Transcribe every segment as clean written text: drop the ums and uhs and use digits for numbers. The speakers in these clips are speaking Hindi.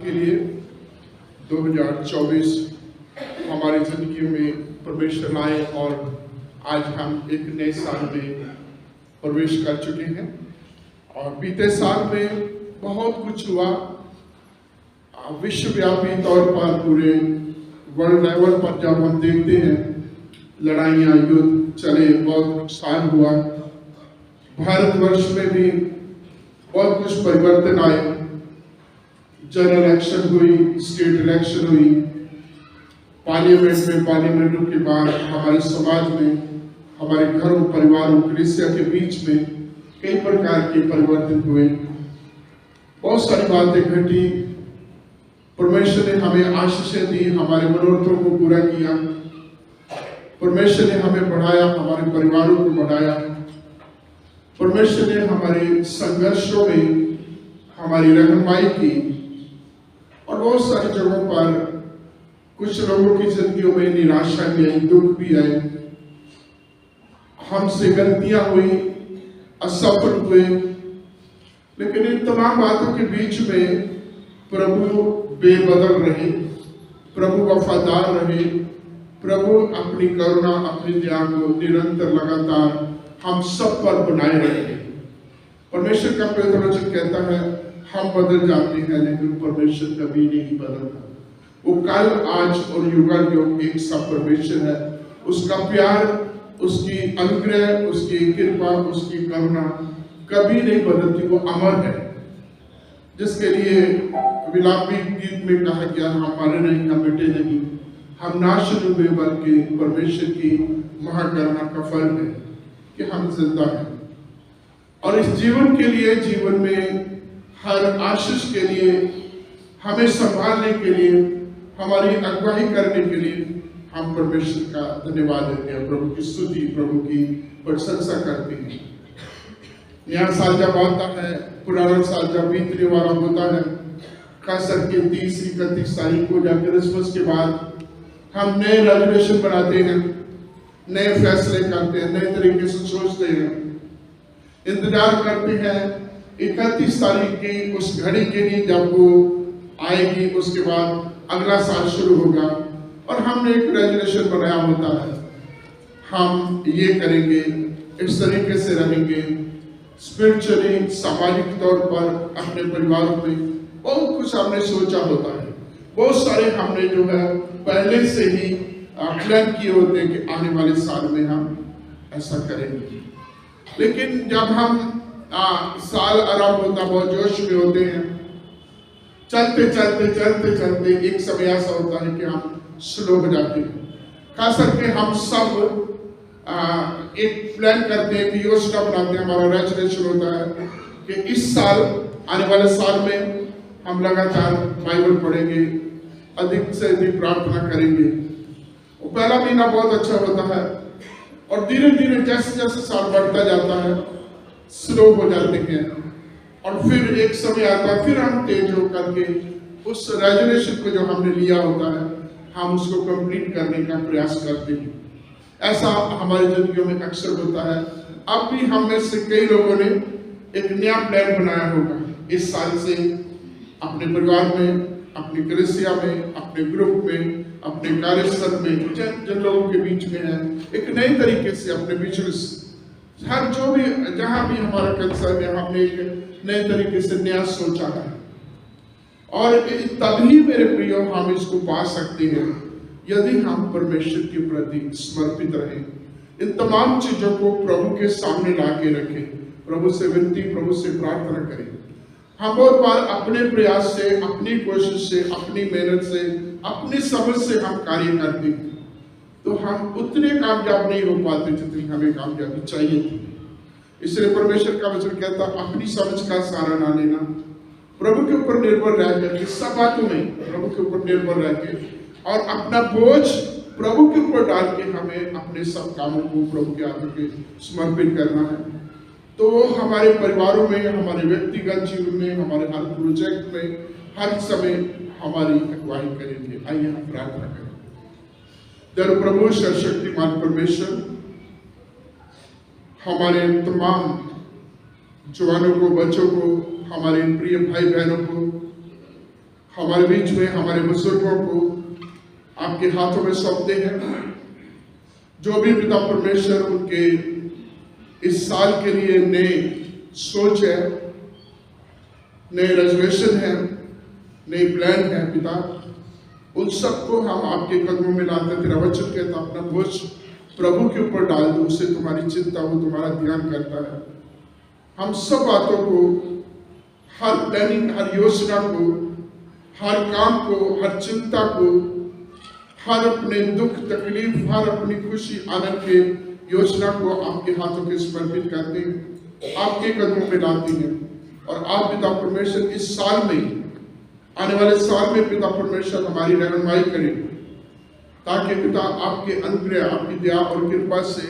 के लिए 2024 हमारी जिंदगी में प्रवेश लाए और आज हम एक नए साल में प्रवेश कर चुके हैं। और बीते साल में बहुत कुछ हुआ, विश्वव्यापी तौर पर पूरे वर्ल्ड लेवल पर जब हम देखते हैं लड़ाइयाँ युद्ध चले, बहुत नुकसान हुआ। भारतवर्ष में भी बहुत कुछ परिवर्तन आए, जनरल इलेक्शन हुई, स्टेट इलेक्शन हुई, पार्लियामेंटों के बाद हमारे समाज में, हमारे घरों परिवारों कलीसिया के बीच में कई प्रकार के परिवर्तन हुए, बहुत सारी बातें घटी। परमेश्वर ने हमें आशीषें दी, हमारे मनोरथों को पूरा किया। परमेश्वर ने हमें बढ़ाया, हमारे परिवारों को बढ़ाया। परमेश्वर ने हमारे संघर्षों में हमारी रहनुमाई की और बहुत सारी जगहों पर कुछ लोगों की जिंदगियों में निराशा भी आई, दुख भी आए, हमसे गलतियां हुई, असफल हुए। लेकिन इन तमाम बातों के बीच में प्रभु बेबदल रहे, प्रभु वफादार रहे, प्रभु अपनी करुणा अपनी दया को निरंतर लगातार हम सब पर बनाए रखे। परमेश्वर का पवित्र वचन कहता है हम बदल जाते हैं लेकिन परमेश्वर कभी नहीं बदलता। वो कल आज और युगानुयुग एक सा परमेश्वर है। उसका प्यार, उसकी अनुग्रह, उसकी कृपा, उसकी करुणा कभी नहीं बदलती, वो अमर है। जिसके लिए विलापी गीत में कहा गया हम मरे नहीं, हम मिटे नहीं, हम नाश नहीं हुए, बल्कि परमेश्वर की महाकरुणा का फल है कि हम जिंदा हैं। और इस जीवन के लिए, जीवन में हर आशीष के लिए, हमें संभालने के लिए, हमारी अगुवाई करने के लिए हम परमेश्वर का धन्यवाद देते हैं, प्रभु की स्तुति, प्रभु की प्रशंसा करते हैं। नया साल जब आता है, पुराना साल जब बीतने वाला होता है, खास करके 30-31 तारीख को या क्रिसमस के बाद हम नए रेजोल्यूशन बनाते हैं, नए फैसले करते हैं, नए तरीके से सोचते हैं, इंतजार करते हैं 31 तारीख की उस घड़ी के लिए जब वो आएगी। उसके बाद अगला साल शुरू होगा और हमने एक रेजोल्यूशन बनाया होता है, हम ये करेंगे, इस तरीके से रहेंगे, स्पिरिचुअली, सामाजिक तौर पर, अपने परिवार में बहुत कुछ हमने सोचा होता है। बहुत सारे हमने जो है पहले से ही प्लान किए होते हैं कि आने वाले साल में हम ऐसा करेंगे। लेकिन जब हम साल आरंभ होता, बहुत जोश में होते हैं, चलते चलते एक समय ऐसा होता है कि हम स्लो हो जाते हैं। खास करके हम सब एक प्लान करते हैं कि योजना बनाते हैं, हमारा रेजोल्यूशन होता है कि इस साल, आने वाले साल में हम लगातार बाइबल पढ़ेंगे, अधिक से अधिक प्रार्थना करेंगे। वो पहला महीना बहुत अच्छा होता है और धीरे धीरे जैसे जैसे साल बढ़ता जाता है स्लो हो जाते हैं और फिर एक समय आता है फिर हम तेज हो करके उस रेजोल्यूशन को जो हमने लिया होता है हम उसको कंप्लीट करने का प्रयास करते हैं। ऐसा हमारी जिंदगियों में अक्सर होता है। अब भी हम में से कई लोगों ने एक नया प्लान बनाया होगा इस साल से, अपने परिवार में, अपनी कलीसिया में, अपने ग्रुप में, अपने कार्यस्थल में, जिन लोगों के बीच में है, एक नए तरीके से अपने बिजनेस, हर जो भी जहां भी हमारा कंसर्न है, हमने एक नए तरीके से नया सोचा है। और तभी मेरे प्रियो हम इसको पा सकते हैं यदि हम परमेश्वर के प्रति समर्पित रहें, इन तमाम चीजों को प्रभु के सामने ला के रखें, प्रभु से विनती, प्रभु से प्रार्थना करें। हम बहुत बार अपने प्रयास से, अपनी कोशिश से, अपनी मेहनत से, अपनी समझ से हम कार्य करते हैं तो हम उतने कामयाब नहीं हो पाते जितनी हमें कामयाबी चाहिए थी। इसलिए परमेश्वर का वचन कहता अपनी समझ का सहारा ना लेना, प्रभु के ऊपर निर्भर रह करके, सब बातों में प्रभु के ऊपर निर्भर रह के और अपना बोझ प्रभु के ऊपर डाल के हमें अपने सब कामों को प्रभु के आगे समर्पित करना है। तो वो हमारे परिवारों में, हमारे व्यक्तिगत जीवन में, हमारे हर प्रोजेक्ट में, हर समय हमारी अगुवाई करेंगे। आइए हम प्रार्थना करें। दर प्रभु सर्वशक्तिमान परमेश्वर, हमारे तमाम जवानों को, बच्चों को, हमारे प्रिय भाई बहनों को हमारे बीच में हमारे बुजुर्गों को आपके हाथों में सौंपते हैं। जो भी पिता परमेश्वर उनके इस साल के लिए नए सोच है, नए रेजोल्यूशन है, नए प्लान है पिता, उन सबको हम आपके कदमों में लाते। तेरा वचन कहता अपना बोझ प्रभु के ऊपर डाल दो, उससे तुम्हारी चिंता, वो तुम्हारा ध्यान करता है। हम सब बातों को, हर प्लानिंग, हर योजना को, हर काम को, हर चिंता को, हर अपने दुख तकलीफ, हर अपनी खुशी आनंद के योजना को आपके हाथों के समर्पित करते हैं, आपके कदमों में लाते हैं। और आप पिता परमेश्वर इस साल में, आने वाले साल में पिता परमेश्वर हमारी रहनुमाई करें, ताकि पिता आपके अनुग्रह, आपकी दया और कृपा से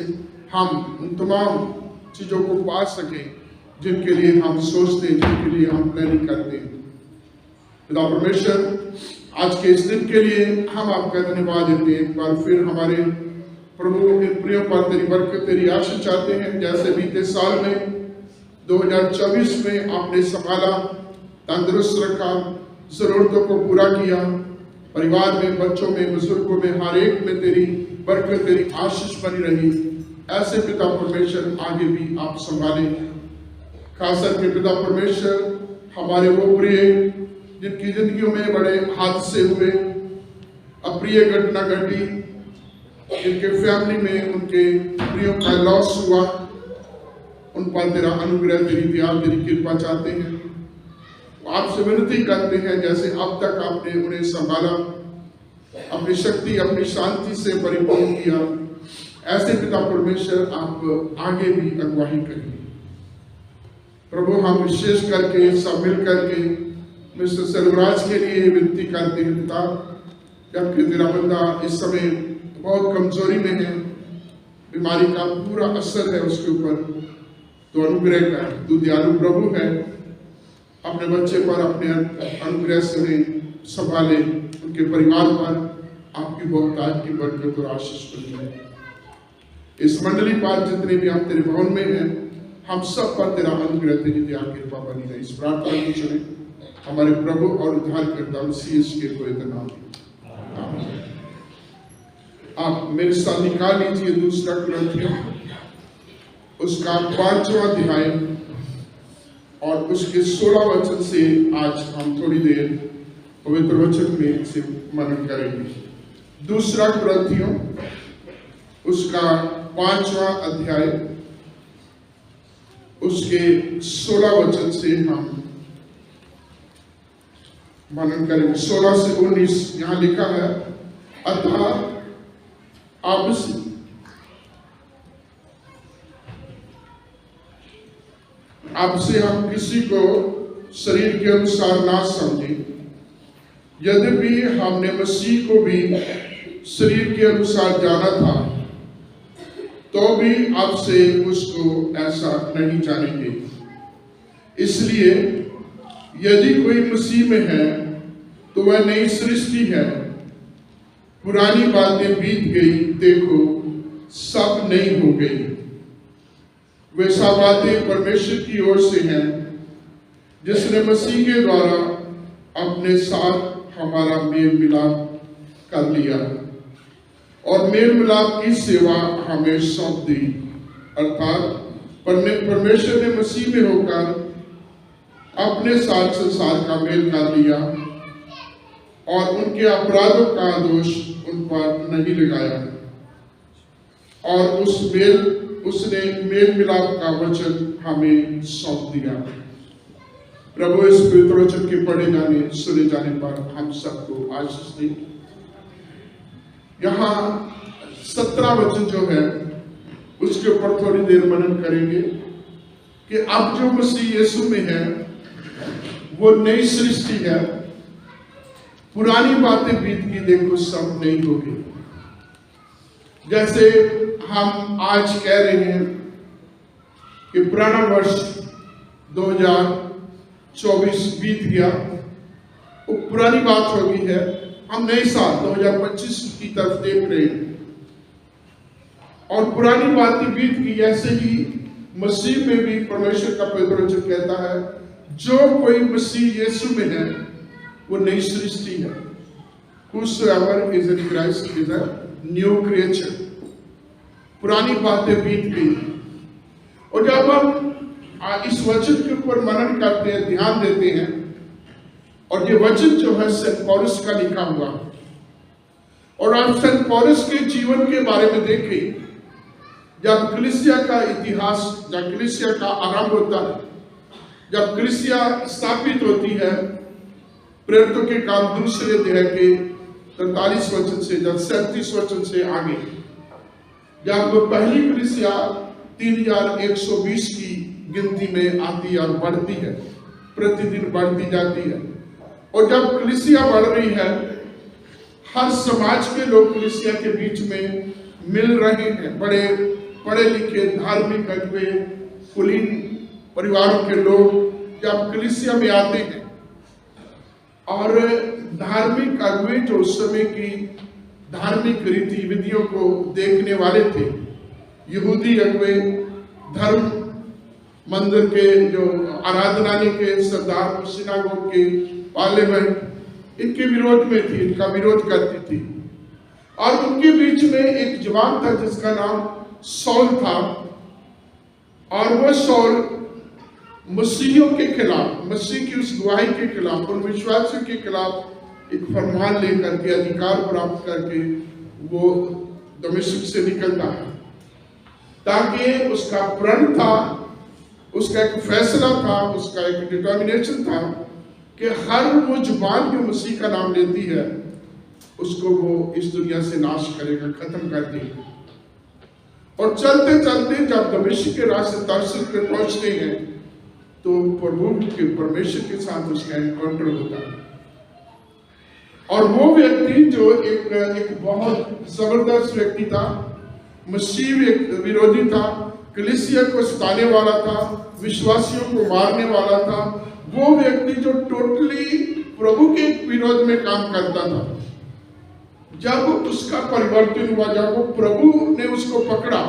हम उन तमाम चीजों को पा सकें जिनके लिए हम सोचते हैं, जिनके लिए हम प्लानिंग करते हैं। पिता परमेश्वर, आज के इस दिन के लिए हम आपका धन्यवाद देते हैं। एक बार फिर हमारे प्रभु के प्रियो पर तेरी बरकत, तेरी आशीष चाहते हैं। जैसे बीते साल में 2024 में आपने संभाला, तंदुरुस्त रखा, जरूरतों को पूरा किया, परिवार में, बच्चों में, बुजुर्गों में, हर एक में तेरी बरकत, तेरी आशीष बनी रही। ऐसे पिता परमेश्वर आगे भी आप संभालें। खास करके पिता परमेश्वर हमारे वो प्रिय जिनकी जिंदगियों में बड़े हादसे हुए, अप्रिय घटना घटी, जिनके फैमिली में उनके प्रियों का लॉस हुआ, उन पर तेरा अनुग्रह, तेरी दया, तेरी कृपा चाहते हैं। आपसे विनती करते हैं, जैसे अब तक आपने उन्हें संभाला, अपनी शक्ति, अपनी शांति से परिपूर्ण किया, ऐसे पिता परमेश्वर आप आगे भी अगुवाई करें। प्रभु, हम विशेष करके सब मिल करके मिस्टर सर्वराज के लिए विनती करते हैं पिता, जबकि तेरा बंदा इस समय बहुत कमजोरी में है, बीमारी का पूरा असर है उसके ऊपर, तो अनुग्रह कर। तू दयालु प्रभु है, अपने बच्चे पर अपने अनुग्रह से उन्हें संभाले, उनके परिवार पर आपकी बहुतायत की बरकत और आशीष बनी। इस मंडली पर जितने भी आप तेरे भवन में हैं, हम सब पर तेरा अनुग्रह, तेरी दया, कृपा बनी रहे। इस प्रार्थना को सुने हमारे प्रभु और उद्धारकर्ता मसीह के पवित्र नाम में, आमीन। आप मेरे साथ निकाल लीजिए दूसरा कुरिन्थियों उसका 5वां अध्याय और उसके 16 वचन से आज हम थोड़ी देर पवित्र वचन में से मनन करेंगे। दूसरा कुरिन्थियों उसका 5वां अध्याय उसके 16 वचन से हम मनन करेंगे। 16 से 19 यहाँ लिखा है, अतः अब से हम किसी को शरीर के अनुसार ना समझें, यद्यपि हमने मसीह को भी शरीर के अनुसार जाना था, तो भी अब से उसको ऐसा नहीं जानेंगे। इसलिए यदि कोई मसीह में है तो वह नई सृष्टि है, पुरानी बातें बीत गई, देखो सब नई हो गई। वे सब बातें परमेश्वर की ओर से हैं, जिसने मसीह के द्वारा अपने साथ हमारा मेल मिलाप कर लिया और मेल मिलाप की सेवा हमें सौंप दी। अर्थात परमेश्वर ने मसीह में होकर अपने साथ संसार का मेल कर लिया और उनके अपराधों का दोष उन पर नहीं लगाया, और उसने मेल मिलाप का वचन हमें सौंप दिया। प्रभु इस पवित्र वचन के पढ़े जाने, सुने जाने पर हम सबको आशीष दे। यहाँ 17 वचन जो है उसके ऊपर थोड़ी देर मनन करेंगे कि अब जो मसीह यीशु में है वो नई सृष्टि है, पुरानी बातें बीत गई, देखो सब नई हो गई। जैसे हम आज कह रहे हैं कि पुराना वर्ष 2024 बीत गया, वो पुरानी बात हो गई है, हम नए साल 2025 की तरफ देख रहे हैं और पुरानी बातें बीत गई। ऐसे ही मसीह में भी परमेश्वर का पवित्र वचन कहता है, जो कोई मसीह यीशु में है वो नई सृष्टि है। Whosoever is in Christ is a new creature। पुरानी बातें बीत गई। और जब हम इस वचन के ऊपर मनन करते हैं, ध्यान देते हैं, और ये वचन जो है सेंट पौलुस का लिखा हुआ, और आप सेंट पौलुस के जीवन के बारे में देखें, जब कलीसिया का इतिहास, जब कलीसिया का आरंभ होता है, जब कलीसिया स्थापित होती है, प्रेरितों के काम दूसरे अध्याय के 43 वचन से जब 37 वचन से आगे, जब पहली कलीसिया 3120 की गिनती में आती है और बढ़ती है, प्रतिदिन बढ़ती जाती है। और जब कलीसिया बढ़ रही है, हर समाज के लोग कलीसिया के बीच में मिल रहे हैं। बड़े पढ़े लिखे धार्मिक अगुवे, कुलीन परिवारों के लोग जब कलीसिया में आते हैं, और धार्मिक अगुवे जो उस समय की धार्मिक रीति विधियों को देखने वाले थे, यहूदी अगुवे, धर्म मंदिर के जो आराधनालय के सरदार, सिनागोग के पार्लियामेंट, इनके विरोध में थी, इनका विरोध करती थी। और उनके बीच में एक जवान था जिसका नाम सौल था, और वह सौल मसीहियों के खिलाफ, मसीह की उस गवाही के खिलाफ, उन विश्वासियों के खिलाफ एक फरमान लेकर के, अधिकार प्राप्त करके वो दमिश्क से निकलता है, ताकि उसका प्रण था, उसका एक फैसला था, उसका एक डिटर्मिनेशन था कि हर वो जुबान जो मसीह का नाम लेती है, उसको वो इस दुनिया से नाश करेगा, खत्म कर देगा। और चलते चलते जब दमिश्क के रास्ते तर्सुस पे पहुंचते हैं, तो प्रभु के परमेश्वर के साथ उसका एनकाउंटर होता है। और वो व्यक्ति जो एक बहुत जबरदस्त व्यक्ति था, मसीह विरोधी था, कलीसिया को सताने वाला था, विश्वासियों को मारने वाला था, वो व्यक्ति जो टोटली प्रभु के विरोध में काम करता था, जब उसका परिवर्तन हुआ, जब वो प्रभु ने उसको पकड़ा,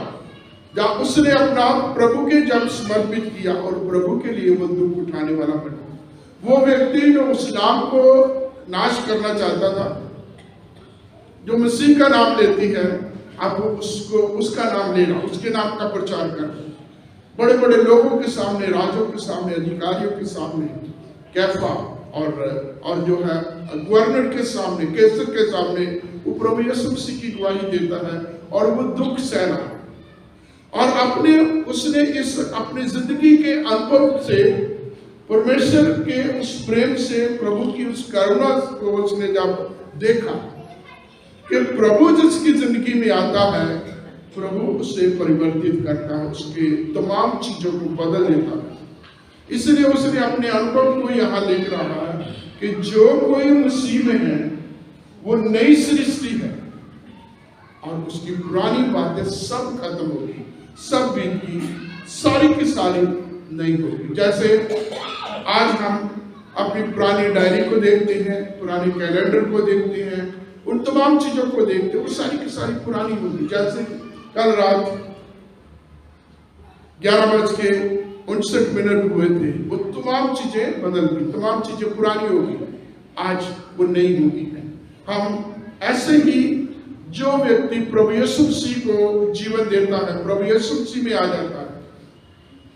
जब उसने अपना प्रभु के जब समर्पित किया और प्रभु के लिए वो दुख उठाने वाला बना, वो व्यक्ति जो उस नाम को नाश करना चाहता था, जो मसीह का नाम लेती है, आप उसको उसका नाम लेना, उसके नाम का प्रचार करना, बड़े बड़े लोगों के सामने, राजों के सामने, अधिकारियों के सामने, कैफा और जो है गवर्नर के सामने, कैसर के सामने, वो प्रभु यीशु मसीह की गवाही देता है और वो दुख सह रहा है। और उसने इस अपनी जिंदगी के अनुभव से, परमेश्वर के उस प्रेम से, प्रभु की उस करुणा को उसने जब देखा कि प्रभु जिसकी जिंदगी में आता है, प्रभु उसे परिवर्तित करता है, उसके तमाम चीजों को बदल देता है। इसलिए उसने अपने अनुभव को यहाँ लिख रहा है कि जो कोई मसीह में है वो नई सृष्टि है, और उसकी पुरानी बातें सब खत्म होगी, सब बीती, सारी की सारी नई होगी। जैसे आज हम अपनी पुरानी डायरी को देखते हैं, पुराने कैलेंडर को देखते हैं, उन तमाम चीजों को देखते हैं, वो सारी की सारी पुरानी होगी। जैसे कल रात 11:59 हुए थे, वो तमाम चीजें बदल गई, तमाम चीजें पुरानी होगी, आज वो नई होगी है। हम ऐसे ही जो व्यक्ति प्रभु यीशु मसीह को जीवन देता है, प्रभु यीशु मसीह में आ जाता है,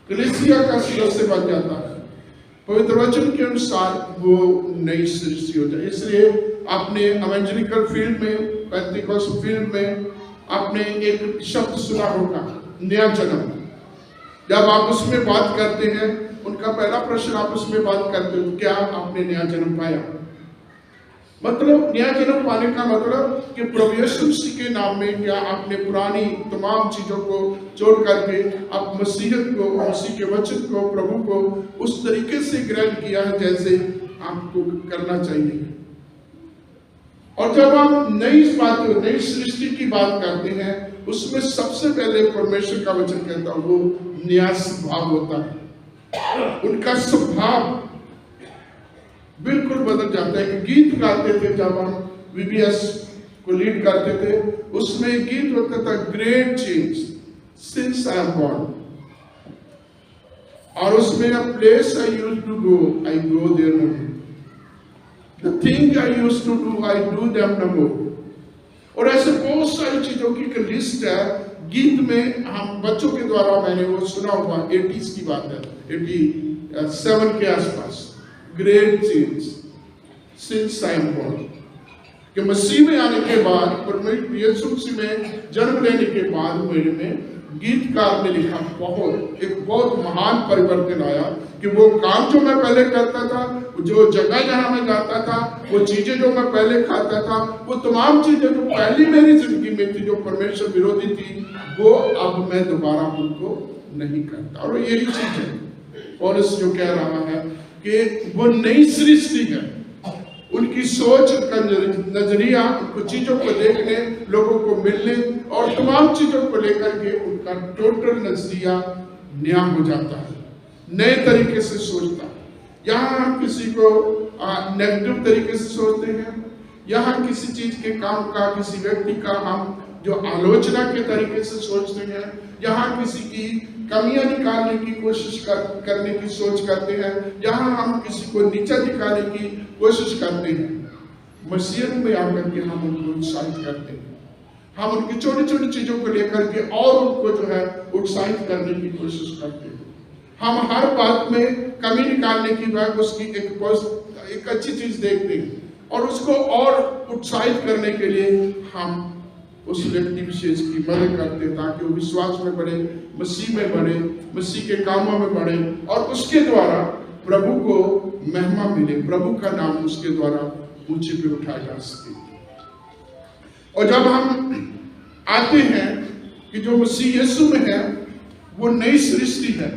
कलीसिया का सदस्य बन जाता है, पवित्र वचन के अनुसार वो नई सृष्टि हो जाए। इसलिए आपने एवेंजेलिकल फील्ड में, पेंटिकॉस्टल फील्ड में आपने एक शब्द सुना होगा, नया जन्म। जब आप उसमें बात करते हैं, उनका पहला प्रश्न आप उसमें बात करते हो, क्या आपने नया जन्म पाया? मतलब नया जन्म पाने का मतलब कि प्रभु यीशु मसीह के नाम में क्या आपने पुरानी तमाम चीजों को छोड़ करके आप मसीहत को, मसीह के वचन को, प्रभु को उस तरीके से ग्रहण किया है जैसे आपको करना चाहिए। और जब हम नई सृष्टि की बात करते हैं, उसमें सबसे पहले परमेश्वर का वचन कहता है वो नया स्वभाव होता है, उनका स्वभाव बिल्कुल बदल जाता है। गीत गाते थे जब हम VBS को लीड करते थे, उसमें गीत होता था, great change since I am born, और उसमें a place I used to go, I go there no. The thing I used to do, I do them no more. और ऐसे बहुत सारी चीजों की एक लिस्ट है गीत में। हम बच्चों के द्वारा मैंने वो सुना हुआ, 80s की बात है, 87 के आसपास। Great change since I am born, कि मसीह में आने के बाद और यीशु मसीह में जन्म लेने के बाद मेरे में गीतकार ने लिखा बहुत महान परिवर्तन आया कि वो काम जो मैं पहले करता था, जो जगह जहां मैं जाता था, वो चीजें जो मैं पहले खाता था, वो तमाम चीजें जो पहली मेरी जिंदगी में थी जो परमेश्वर विरोधी थी, वो अब मैं दोबारा उनको नहीं करता। और यही चीज है पौलुस जो कह रहा है कि वो नई सृष्टि है। उनकी सोच, उनका नजरिया, उनको चीजों को देखने, लोगों को मिलने और तमाम चीजों को लेकर के उनका टोटल नजरिया नया हो जाता है, नए तरीके से सोचता है। यहाँ हम किसी को नेगेटिव तरीके से सोचते हैं, यहाँ किसी चीज के काम का, किसी व्यक्ति का हम जो आलोचना के तरीके से सोचते हैं, यहाँ किसी की कमियां निकालने की कोशिश करने की सोच करते हैं, यहाँ हम किसी को नीचा दिखाने की कोशिश करते हैं। मसीहत में आकर के हम उनको उत्साहित करते हैं, हम उनकी छोटी छोटी चीजों को लेकर के और उनको जो है उत्साहित करने की कोशिश करते हैं। हम हर बात में कमी निकालने की बजाय उसकी एक अच्छी चीज देखते हैं और उसको और उत्साहित करने के लिए हम उस व्यक्ति विशेष की मदद करते हैं ताकि वो विश्वास में बढ़े, मसीह में बढ़े, मसीह के कामों में बढ़े और उसके द्वारा प्रभु को महिमा मिले, प्रभु का नाम उसके द्वारा ऊंचे पे उठाया जा सके। और जब हम आते हैं कि जो मसीह यीशु में है वो नई सृष्टि है,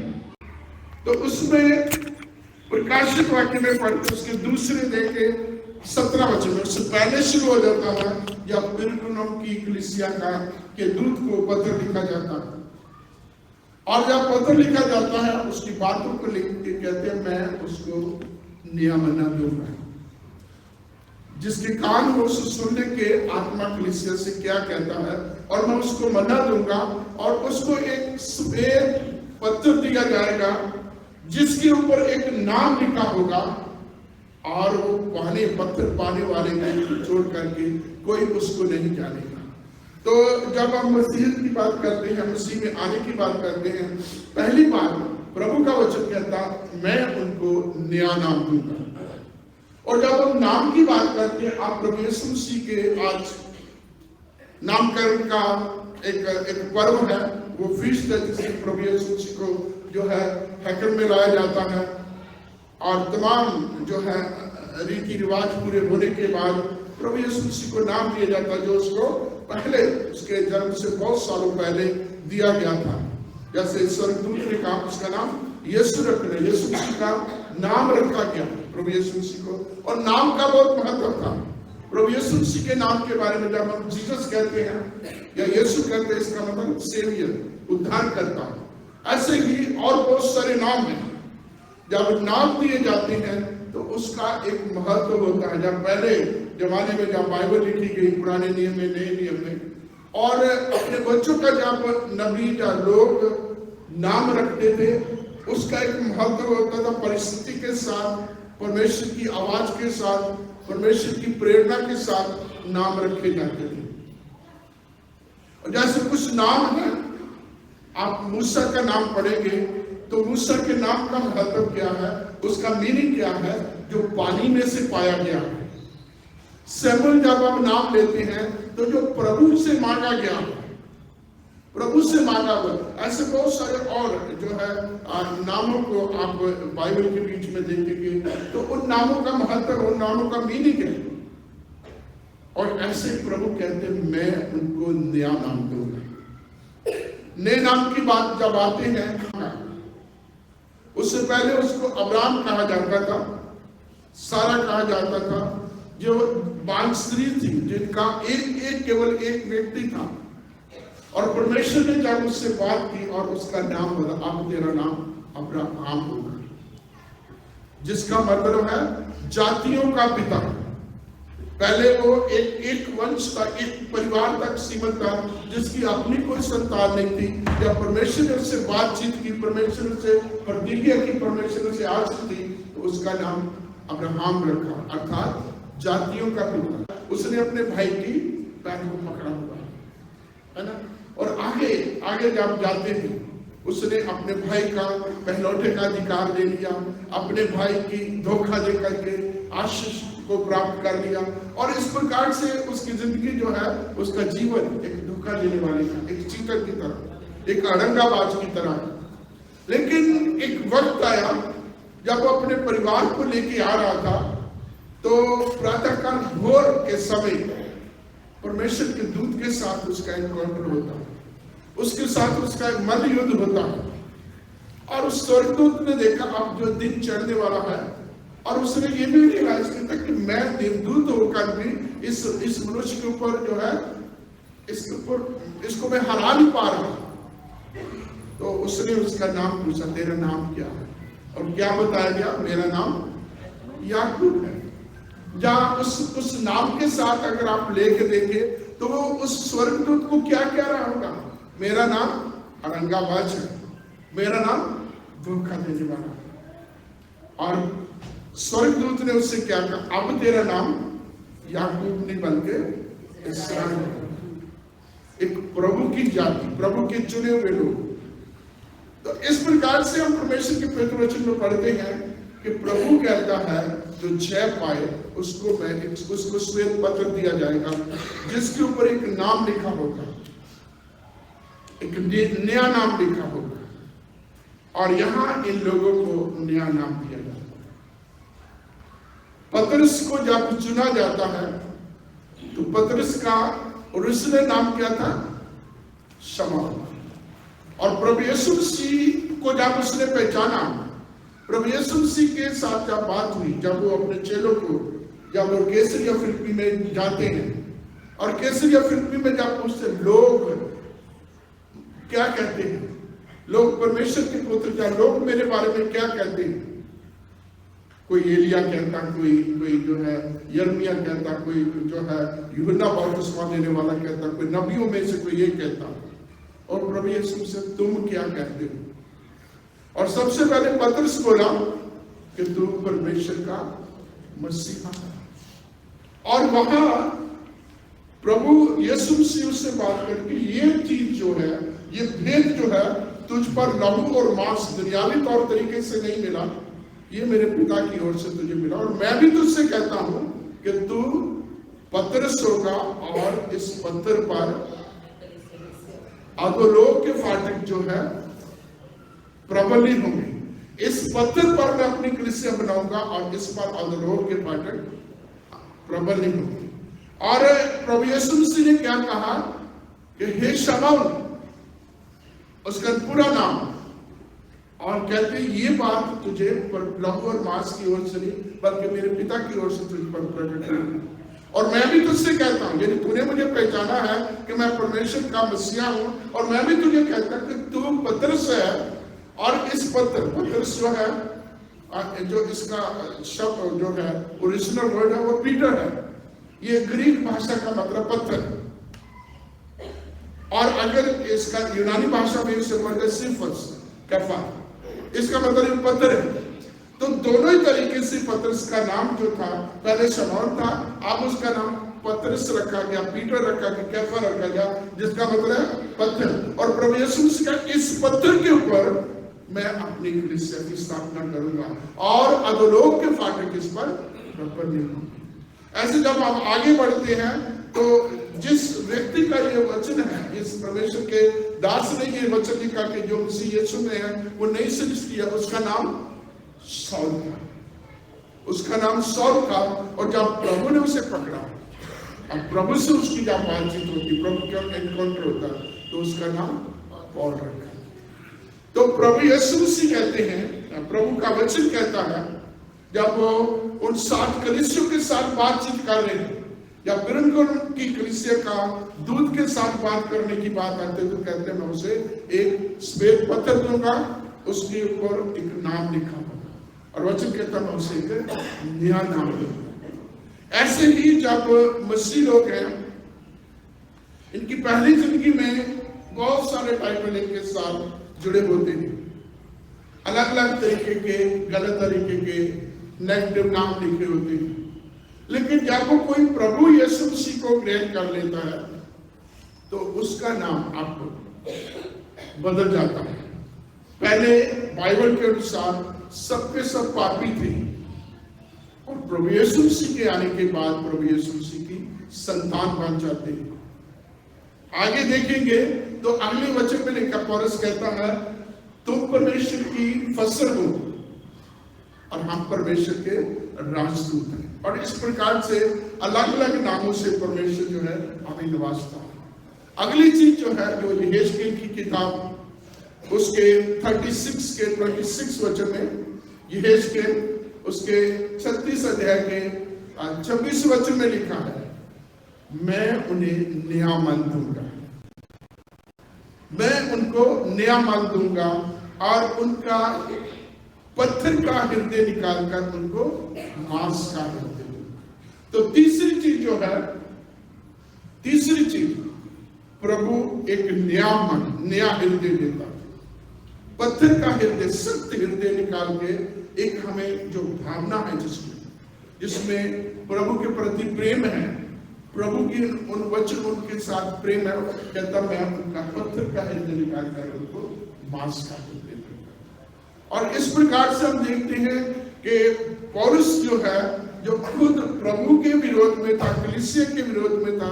तो उसमें प्रकाशित वाक्य में पढ़ते उसके दूसरे देखे 17 वचन में उससे पहले शुरू हो जाता है या पिरगमुन की कलीसिया के दूत को पत्र लिखा जाता है। और जब पत्र लिखा जाता है उसकी बातों को लिख के कहते हैं मैं उसको नया मना दूंगा, जिसके कान हो उसे सुनने के आत्मा कलीसिया से क्या कहता है, और मैं उसको मना दूंगा और उसको एक सफेद पत्र दिया जाएगा जिसके ऊपर एक नाम लिखा होगा और वो पत्र पाने वाले को छोड़ करके कोई उसको नहीं जानेगा। तो जब हम मसीह की बात करते हैं, मसीह में आने की बात करते हैं, पहली बात प्रभु का वचन कहता मैं उनको नया नाम दूंगा। और जब हम नाम की बात करते हैं, आप प्रभु यीशु मसीह के आज नामकरण का एक पर्व है, वो फीस्ट है जिसमें प्रभु यीशु मसीह को जो है हैकल में लाया जाता है और तमाम जो है रीति रिवाज पूरे होने के बाद प्रभु यीशु मसीह को नाम दिया जाता है जो उसको पहले उसके जन्म से बहुत सालों पहले दिया गया था। जैसे स्वर्गदूत ने कहा उसका नाम यीशु रखना, यीशु मसीह का नाम रखा गया प्रभु यीशु मसीह को, और नाम का बहुत महत्व था। प्रभु यीशु मसीह के नाम के बारे में जब हम जीसस कहते हैं या यीशु कहते हैं, इसका मतलब सेवियर, उद्धार करता है। ऐसे ही और बहुत सारे नाम हैं। जब नाम दिए जाते हैं तो उसका एक महत्व होता है। जब पहले जमाने में जब बाइबल लिखी गई पुराने नियम में, नए नियम में, और अपने बच्चों का जब नबी या लोग नाम रखते थे उसका एक महत्व होता था। परिस्थिति के साथ, परमेश्वर की आवाज के साथ, परमेश्वर की प्रेरणा के साथ नाम रखे जाते थे। और जैसे कुछ नाम है, आप मूसा का नाम पढ़ेंगे तो मूसा के नाम का महत्व क्या है, उसका मीनिंग क्या है, जो पानी में से पाया गया है। सैमुअल जब आप नाम लेते हैं तो जो प्रभु से मांगा गया, प्रभु से मांगा हुआ। ऐसे बहुत सारे और जो है नामों को आप बाइबल के बीच में देखेंगे तो उन नामों का महत्व, उन नामों का मीनिंग है। और ऐसे प्रभु कहते हैं मैं उनको नया नाम दूंगा। नए नाम की बात जब आते हैं, उससे पहले उसको अब्राम कहा जाता था, सारा कहा जाता था, जो बाल स्त्री थी जिनका केवल एक व्यक्ति था। और परमेश्वर ने जब उससे बात की और उसका नाम बोला, अब तेरा नाम अब्राहम होगा, जिसका मतलब है जातियों का पिता। पहले वो एक वंश था, एक परिवार तक सीमित था, जिसकी अपनी कोई संतान नहीं थी। जब परमेश्वर ने उससे बातचीत की, परमेश्वर से प्रतिज्ञा की, परमेश्वर से आशीष दी, तो उसका नाम अब्राहम रखा, अर्थात जातियों का पिता, उसने अपने भाई की पैर को पकड़ा हुआ है ना। और आगे आगे जब जाते हैं, उसने अपने भाई का पहलौठे का अधिकार ले लिया, अपने भाई की धोखा दे करके आशीष को प्राप्त कर लिया, और इस प्रकार से उसकी जिंदगी जो है, उसका जीवन एक धोखा देने वाले का, एक चीटर की तरह, एक अड़ंगाबाज की तरह। लेकिन एक वक्त आया जब वो अपने परिवार को लेके आ रहा था, तो प्रातःकाल भोर के समय परमेश्वर के दूत के साथ उसका एनकाउंटर होता है, उसके साथ उसका एक मल्ल युद्ध होता है। और उस स्वर्गदूत ने देखा अब जो दिन चढ़ने वाला है, और उसने ये भी रियलाइज किया कि मैं देवदूत होकर भी इस मनुष्य के ऊपर जो है, इसके ऊपर इसको मैं हरा नहीं पा रहा। तो उसने उसका नाम पूछा, तेरा नाम क्या है? और क्या बताया गया? मेरा नाम याकूब है। जहाँ उस नाम के साथ अगर आप लेके देखें तो वो उस स्वर्गदूत को क्या कह रहा होगा? मेरा नाम अड़ंगाबाज है, मेरा नाम धोखा देने वाला। और स्वर्गदूत ने उससे क्या कहा? अब तेरा नाम याकूब नहीं बल्कि इस्राएल है। एक प्रभु की जाति, प्रभु के चुने हुए लोग। तो इस प्रकार से हम परमेश्वर के पवित्र वचन में पढ़ते हैं कि प्रभु कहता है जो जय पाए उसको श्वेत पत्र दिया जाएगा, जिसके ऊपर एक नाम लिखा होगा, एक नया नाम लिखा होगा। और यहां इन लोगों को नया नाम दिया जाता है। पतरस को जब चुना जाता है तो पतरस का ओरिजिनल नाम क्या था? शमौन। और प्रभु यीशु मसीह को जब उसने पहचाना, प्रभु यीशु मसीह के साथ जब बात हुई, जब वो अपने चेलों को, जब वो कैसरिया फिलिप्पी में जाते हैं, और कैसरिया फिलिप्पी में जब पूछते लोग क्या कहते हैं, लोग परमेश्वर के पुत्र क्या, लोग मेरे बारे में क्या कहते हैं? कोई एलिया कहता, कोई जो है यिर्मयाह कहता, कोई जो है यूहन्ना बपतिस्मा देने वाला कहता, कोई नबियों में से कोई ये कहता। और प्रभु यीशु से तुम क्या कहते हो? और सबसे पहले पतरस बोला कि तू परमेश्वर का मसीहा है। और वहां प्रभु यीशु मसीह से बात करके ये चीज जो है, ये भेद जो है, तुझ पर लहू और मांस दुनियावी तौर तरीके से नहीं मिला, ये मेरे पिता की ओर से तुझे मिला। और मैं भी तुझसे कहता हूं कि तू पतरस होगा, और इस पत्थर पर अधोलोक के फाटक जो है प्रबल नहीं होंगे। इस पत्थर पर मैं अपनी कलीसिया बनाऊंगा, और इस पर अधोलोक के फाटक प्रबल नहीं होंगे। और प्रभु यीशु मसीह ने क्या कहा कि हे शमौन, उसका पूरा नाम, और कहते ये बात तुझे लहू और मांस की ओर से नहीं बल्कि मेरे पिता की ओर से तुझ पर प्रकट हुई। और मैं भी तुझसे कहता हूं, यदि तूने मुझे पहचाना है कि मैं परमेश्वर का मसीहा हूं, और मैं भी तुझे कहता कि तू पतरस है, और इस पतरस जो है, जो इसका शब्द जो है ओरिजिनल वर्ड है वो पीटर है। ये ग्रीक भाषा का मतलब पत्थर है, और अगर इसका यूनानी भाषा में इसे वर्ड सिफस कैफा, इसका मतलब पत्थर है। तो दोनों ही तरीके से पतरस का नाम जो था, पहले शमौन था, अब उसका नाम पतरस रखा गया, पीटर रखा गया, कैफा रखा गया, जिसका मतलब है पत्थर। और प्रभु यीशु मसीह का इस पत्थर के ऊपर मैं अपनी कलीसिया की स्थापना करूंगा, और अधोलोक के फाटक इस पर प्रबल नहीं होंगे। ऐसे जब हम आगे बढ़ते हैं तो जिस व्यक्ति का ये वचन है, इस परमेश्वर के दास ने ये वचन लिखा कि जो मसीह यीशु में है वो नई सृष्टि है, उसका नाम सौल था, उसका नाम सौल था। और जब प्रभु ने उसे पकड़ा, अब प्रभु से उसकी जब बातचीत होती, प्रभु का एनकाउंटर होता, तो उसका नाम पौल रखा। तो प्रभु यीशु मसीह कहते हैं, प्रभु का वचन कहता है, जब वो उन 7 कलीसियों के साथ बातचीत कर रहे हैं, या बिरंगुन की कलीसिया का दूध के साथ बात करने की बात आते, तो कहते हैं मैं उसे एक श्वेत पत्थर दूंगा, उसके ऊपर एक नाम लिखा होगा, और वचन कहता मैं उसे एक नया नाम दूंगा। ऐसे ही जब मसीह लोग हैं, इनकी पहली जिंदगी में बहुत सारे टाइटल इनके साथ जुड़े होते हैं, अलग अलग तरीके के, गलत तरीके के नेगेटिव नाम लिखे होते हैं। लेकिन जब वो कोई प्रभु यीशु मसीह को ग्रहण कर लेता है तो उसका नाम अब बदल जाता है। पहले बाइबल के अनुसार सबके सब पापी थे, और प्रभु यीशु मसीह के आने के बाद प्रभु यीशु मसीह की संतान बन जाते हैं। आगे देखेंगे तो अगले वचन में लिखा, पौलुस कहता है तुम परमेश्वर की फसल हो और हम परमेश्वर के राजदूत हैं। और इस प्रकार से अलग अलग नामों से परमेश्वर जो है हमें नवाजता है। अगली चीज जो है, जो यहेजकेल की किताब उसके 36 के 26 वचन में, यहेजकेल उसके 36 अध्याय के 26 वचन में लिखा है, मैं उन्हें नया मन दूंगा, मैं उनको नया मन दूंगा और उनका पत्थर का हृदय निकालकर उनको मांस का हृदय दूंगा। तो तीसरी चीज जो है, तीसरी चीज, प्रभु एक नया मन, नया हृदय देता है। पत्थर का हृदय, सख्त हृदय निकाल के एक हमें जो भावना है जिसमें प्रभु के प्रति प्रेम है, प्रभु की उन वचन उनके साथ प्रेम है, कहता मैं उनका पत्थर का हृदय निकाल कर उनको मांस का हृदय दूंगा। और इस प्रकार से हम देखते हैं कि पौलुस जो है, जो खुद प्रभु के विरोध में था, कलीसिया के विरोध में था,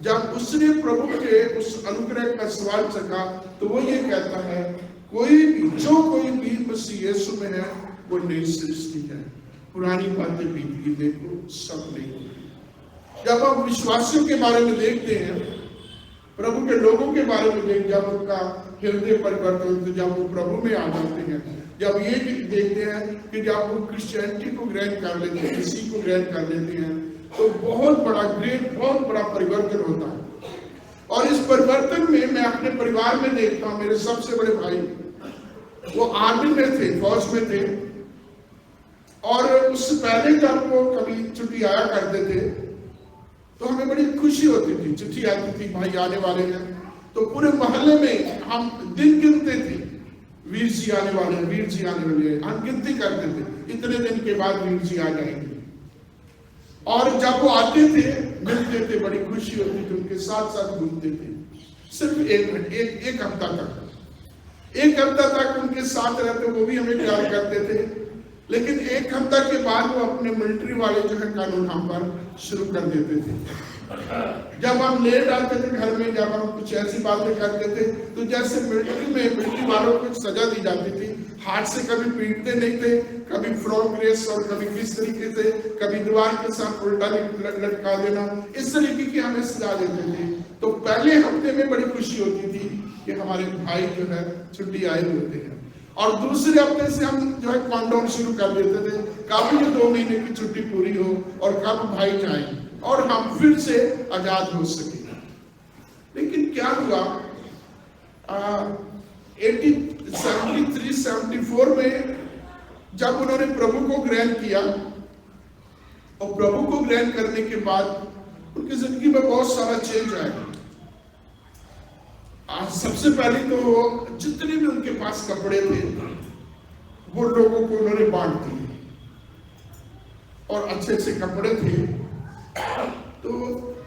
जब उसने प्रभु के उस अनुग्रह का सवाल चखा तो वो ये कहता है, कोई भी मसीह यीशु में है वो नई सृष्टि है, पुरानी बातें बीत गई, देखो सब नहीं होगी। जब हम विश्वासियों के बारे में देखते हैं, प्रभु के लोगों के बारे में देखते, जब उनका हृदय परिवर्तन होता है, जब वो प्रभु में आ जाते हैं, जब ये देखते हैं कि जब वो क्रिश्चियनिटी को ग्रहण कर लेते हैं, मसीह को ग्रहण कर लेते हैं, तो बहुत बड़ा परिवर्तन होता है। और इस परिवर्तन में मैं अपने परिवार में देखता हूँ, मेरे सबसे बड़े भाई वो आर्मी में थे, फौज में थे, और उससे पहले जब वो कभी छुट्टी आया करते थे तो हमें बड़ी खुशी होती थी, चिट्ठी आती थी, भाई आने वाले हैं, तो पूरे मोहल्ले में हम दिन गिनते थे, वीर जी आने वाले हैं, वीर जी आने वाले हैं, हम गिनती करते थे, इतने दिन के बाद वीर जी आ जाएंगे। और जब वो आते थे, मिलते थे, बड़ी खुशी होती थी, उनके साथ साथ घूमते थे। सिर्फ एक हफ्ता तक उनके साथ रहते, वो भी हमें प्यार करते थे, लेकिन एक हफ्ता के बाद वो अपने मिलिट्री वाले जो है कानून हम पर शुरू कर देते थे। जब हम लेट आते थे घर में, जब हम कुछ ऐसी बातें करते थे, तो जैसे मिलिट्री वालों को सजा दी जाती थी, हाथ से कभी पीटते नहीं थे, कभी फ्रॉक रेस और कभी किस तरीके से, कभी दीवार के साथ उल्टा लटका देना, इस तरीके की हमें सजा देते थे। तो पहले हफ्ते में बड़ी खुशी होती थी कि हमारे भाई जो है छुट्टी आए होते हैं, और दूसरे हफ्ते से हम जो है काउंटडाउन शुरू कर देते थे, कब ये 2 महीने की छुट्टी पूरी हो और कब भाई जाए और हम फिर से आजाद हो सके। लेकिन क्या हुआ, 73-74 में जब उन्होंने प्रभु को ग्रहण किया, और प्रभु को ग्रहण करने के बाद उनकी जिंदगी में बहुत सारा चेंज आया। सबसे पहले तो जितने भी उनके पास कपड़े थे वो लोगों को उन्होंने बांट दिए, और अच्छे अच्छे कपड़े थे। तो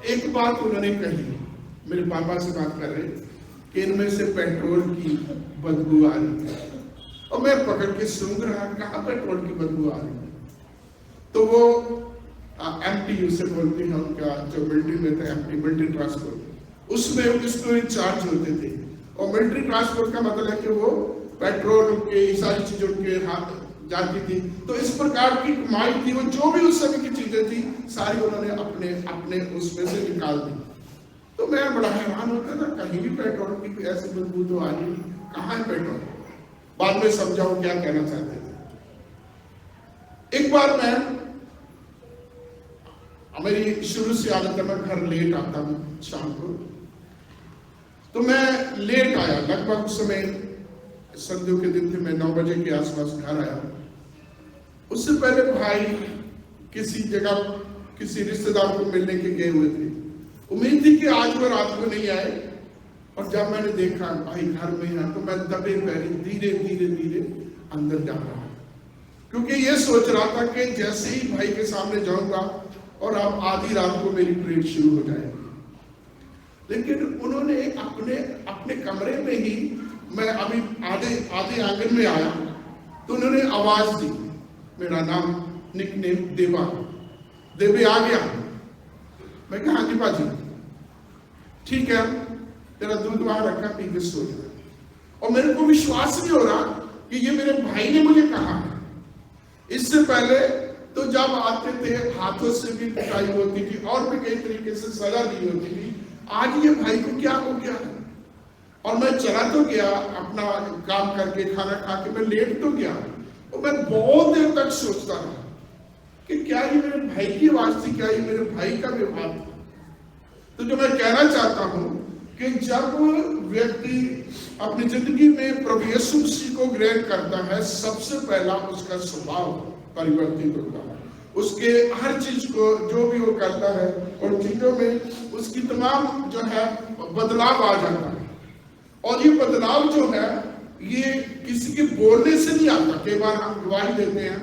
एक बात उन्होंने कही, मेरे पापा से बात कर रहे कि इनमें से पेट्रोल की बदबू आ रही है, और मैं पकड़ के सूंघ रहा, कहाँ पेट्रोल की बदबू आ रही है। तो वो MTU से बोलते हैं, उनका जो मिलिट्री में था, मिलिट्री ट्रांसपोर्ट, उसमें उसको इंचार्ज होते थे। और मिलिट्री ट्रांसपोर्ट का मतलब है कि वो पेट्रोल के सारी चीजों के हाथ जाती थी। तो इस प्रकार की कमाई थी, वो जो भी उस समय की चीजें थी सारी उन्होंने अपने उसमें से निकाल दी। तो मैं बड़ा हैरान होता था, कहीं भी पेट्रोल की ऐसी बदबू तो आ रही, कहाँ है पेट्रोल। बाद में समझाओ क्या कहना चाहते थे। एक बार मेरी शुरू से आदत है, मैं घर लेट आता हूँ शाम को, तो मैं लेट आया, लगभग उस समय सर्दियों के दिन थे, मैं 9 बजे के आसपास घर आया। उससे पहले भाई किसी जगह किसी रिश्तेदार को मिलने के गए हुए थे, उम्मीद थी कि आज वो रात को नहीं आए। और जब मैंने देखा भाई घर में है, तो मैं दबे पैरे धीरे धीरे अंदर जा रहा, क्योंकि ये सोच रहा था कि जैसे ही भाई के सामने जाऊंगा और अब आधी रात को मेरी प्रेयर शुरू हो जाएगी। लेकिन उन्होंने अपने कमरे में ही, मैं अभी आधे आंगन में आया तो उन्होंने आवाज दी, मेरा नाम निकनेम देवे आ गया। मैं कहा हाँ जी बाजी, ठीक है, तेरा दूध वहां रखा, पी के सो जा। और मेरे को विश्वास नहीं हो रहा कि ये मेरे भाई ने मुझे कहा है। इससे पहले तो जब आते थे हाथों से भी पिटाई होती थी और भी कई तरीके से सजा दी होती थी। आज ये भाई को क्या हो गया है? और मैं चला तो गया अपना काम करके, खाना खा के मैं लेट तो गया, और मैं बहुत देर तक सोचता रहा कि क्या ये मेरे भाई की आवाज थी, क्या ये मेरे भाई का व्यवहार था। तो जो मैं कहना चाहता हूं कि जब व्यक्ति अपनी जिंदगी में प्रभु यीशु मसीह को ग्रहण करता है, सबसे पहला उसका स्वभाव परिवर्तित होता है। उसके हर चीज को जो भी वो करता है और चीजों में उसकी तमाम जो है बदलाव आ जाता है। और ये बदलाव जो है ये किसी के बोलने से नहीं आता। कई बार हम गवाही देते हैं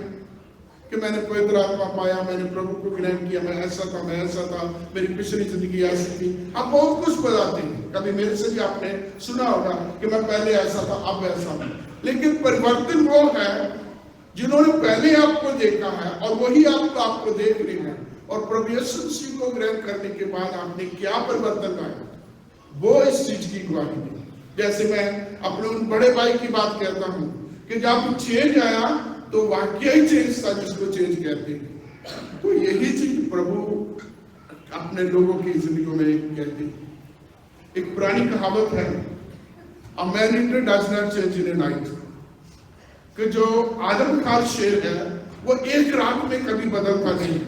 कि मैंने पवित्र आत्मा पाया, मैंने प्रभु को ग्रहण किया, मैं ऐसा था, मेरी पिछली जिंदगी ऐसी थी। हम बहुत कुछ बताते हैं। कभी मेरे से भी आपने सुना होगा कि मैं पहले ऐसा था, अब ऐसा हूं। लेकिन परिवर्तन वो है जिन्होंने पहले आपको देखा है और वही आपको देख रहे हैं। और प्रभु यीशु मसीह को ग्रहण करने के बाद आपने क्या परिवर्तन लाया, वो इस चीज की गवाही दी। जैसे मैं अपने उन बड़े भाई की बात कहता हूं कि जब चेंज आया तो वाकई ही चेंज था जिसको चेंज कहते हैं। तो यही चीज प्रभु अपने लोगों की जिंदगी में कहते हैं। एक पुरानी कहावत है, a man eater does not change in A night, कि जो आदमखार शेर है वो एक रात में कभी बदलता नहीं।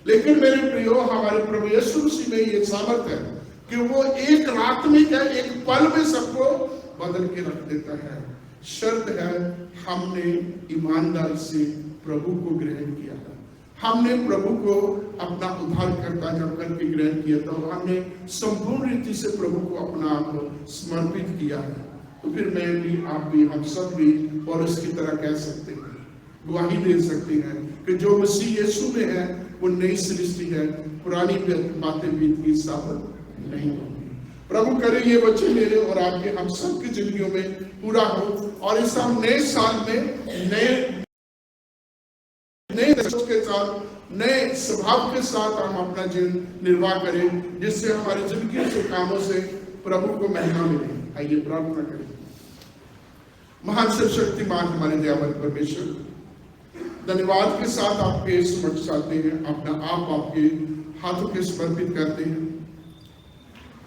लेकिन मेरे प्रियो, हमारे प्रभु यीशु मसीह में ये सामर्थ है कि वो एक रात में क्या, एक पल में सबको बदल के रख देता है। शर्त है हमने ईमानदारी से प्रभु को ग्रहण किया है। हमने प्रभु को अपना उद्धारकर्ता जब करके ग्रहण किया तो हमने संपूर्ण रीति से प्रभु को अपना आप समर्पित किया है। तो फिर मैं भी, आप भी, हम सब भी और इसकी तरह कह सकते हैं, गवाही दे सकते हैं कि जो मसीह यीशु में है वो नई सृष्टि है, पुरानी बातें बीत गई, सब नहीं होगी। प्रभु करे ये वचन मेरे और आपके हम सब की जिंदगियों में पूरा हो और इस हम नए साल में नए के साथ, नए स्वभाव के साथ हम अपना जीवन निर्वाह करें, जिससे हमारी जिंदगी के कामों से प्रभु को महिमा मिले। आइए प्रार्थना करें। महान सर्वशक्तिमान हमारे दयावान परमेश्वर, धन्यवाद के साथ आपके समक्ष आते हैं, अपना आप आपके हाथों के समर्पित करते हैं।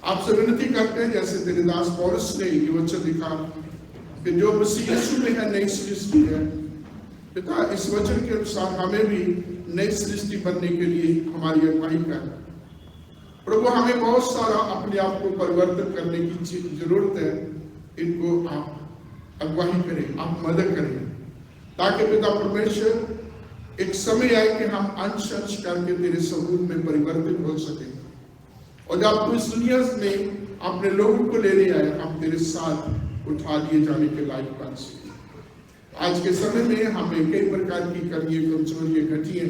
आपसे विनती करते हैं जैसे तेरे दास पौलुस ने ये वचन लिखा कि जो मसीह यीशु में है नई सृष्टि है। पिता, इस वचन के अनुसार हमें भी नई सृष्टि बनने के लिए हमारी अगुवाई कर। प्रभु, हमें बहुत सारा अपने आप को परिवर्तन करने की जरूरत है। इनको आप अगुवाई करें, आप मदद करें, ताकि पिता परमेश्वर एक समय आए कि हम अंश अंश करके तेरे स्वरूप में परिवर्तित हो सके। और जब तू इस दुनिया में अपने लोगों को लेने आए, हम तेरे साथ उठा लिए जाने के लायक बन सके। आज के समय में हमें कई प्रकार की कमियां, कमजोरियां, घटियां,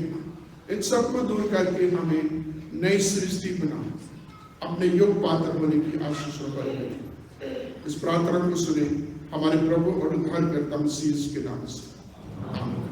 इन सबको दूर करके हमें नई सृष्टि बना अपने योग पात्र होने की आशीष इस प्रार्थना को सुने हमारे प्रभु और उद्धारकर्ता मसीह के नाम से। आमीन।